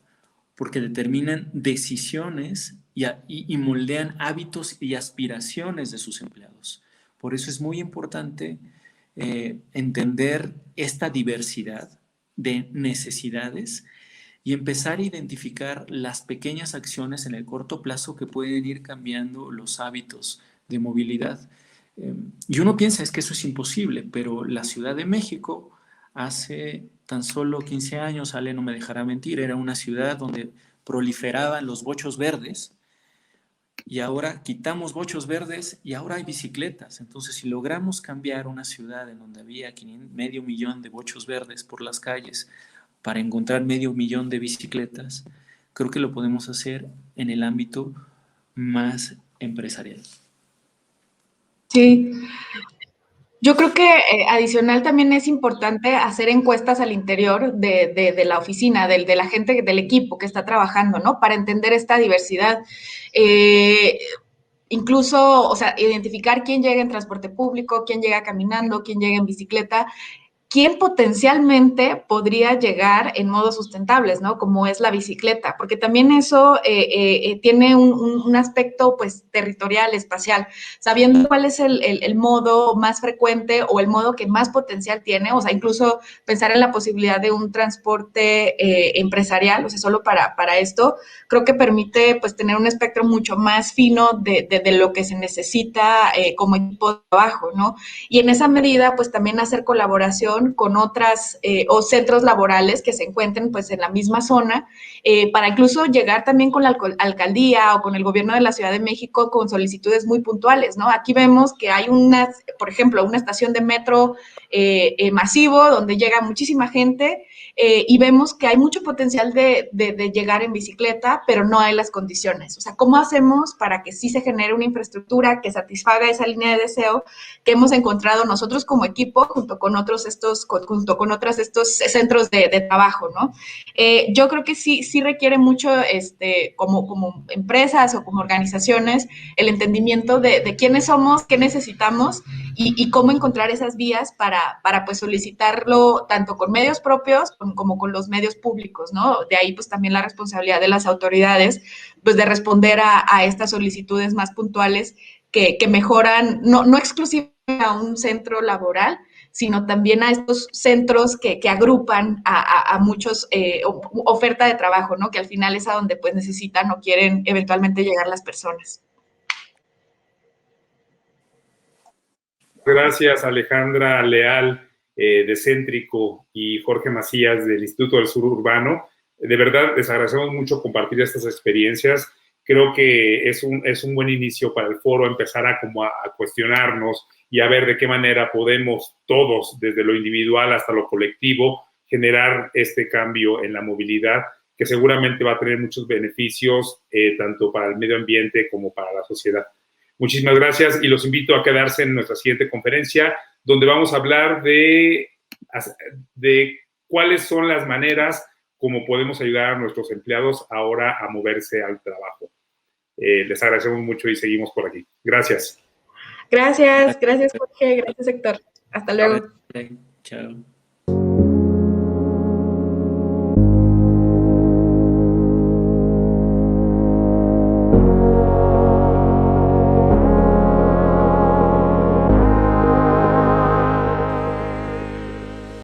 porque determinan decisiones y moldean hábitos y aspiraciones de sus empleados. Por eso es muy importante entender esta diversidad de necesidades y empezar a identificar las pequeñas acciones en el corto plazo que pueden ir cambiando los hábitos de movilidad. Y uno piensa es que eso es imposible, pero la Ciudad de México hace tan solo 15 años, Ale no me dejará mentir, era una ciudad donde proliferaban los bochos verdes, y ahora quitamos bochos verdes y ahora hay bicicletas. Entonces, si logramos cambiar una ciudad en donde había medio millón de bochos verdes por las calles para encontrar medio millón de bicicletas, creo que lo podemos hacer en el ámbito más empresarial. Sí. Yo creo que adicional también es importante hacer encuestas al interior de la oficina, de la gente, del equipo que está trabajando, ¿no? Para entender esta diversidad. Incluso, o sea, identificar quién llega en transporte público, quién llega caminando, quién llega en bicicleta, quién potencialmente podría llegar en modos sustentables, ¿no? Como es la bicicleta, porque también eso tiene un aspecto, pues, territorial, espacial, sabiendo cuál es el modo más frecuente o el modo que más potencial tiene, o sea, incluso pensar en la posibilidad de un transporte empresarial, o sea, solo para esto, creo que permite, pues, tener un espectro mucho más fino de lo que se necesita como equipo de trabajo, ¿no? Y en esa medida, pues, también hacer colaboración con otras o centros laborales que se encuentren pues en la misma zona, para incluso llegar también con la alcaldía o con el gobierno de la Ciudad de México con solicitudes muy puntuales, ¿no? Aquí vemos que hay por ejemplo, una estación de metro masivo donde llega muchísima gente y vemos que hay mucho potencial de llegar en bicicleta, pero no hay las condiciones. O sea, ¿cómo hacemos para que sí se genere una infraestructura que satisfaga esa línea de deseo que hemos encontrado nosotros como equipo junto con otros estos centros de trabajo, ¿no? Yo creo que sí requiere mucho, como empresas o como organizaciones, el entendimiento de quiénes somos, qué necesitamos y cómo encontrar esas vías para pues solicitarlo tanto con medios propios como con los medios públicos, ¿no? De ahí pues también la responsabilidad de las autoridades, pues de responder a estas solicitudes más puntuales que mejoran, no exclusivamente a un centro laboral, sino también a estos centros que agrupan a muchos oferta de trabajo, ¿no? Que al final es a donde pues necesitan o quieren eventualmente llegar las personas. Gracias, Alejandra Leal, de Céntrico, y Jorge Macías, del Instituto del Sur Urbano. De verdad, les agradecemos mucho compartir estas experiencias. Creo que es un buen inicio para el foro empezar a cuestionarnos y a ver de qué manera podemos todos, desde lo individual hasta lo colectivo, generar este cambio en la movilidad que seguramente va a tener muchos beneficios, tanto para el medio ambiente como para la sociedad. Muchísimas gracias y los invito a quedarse en nuestra siguiente conferencia, donde vamos a hablar de cuáles son las maneras como podemos ayudar a nuestros empleados ahora a moverse al trabajo. Les agradecemos mucho y seguimos por aquí. Gracias. Gracias Jorge, gracias Héctor. Hasta luego. Chao.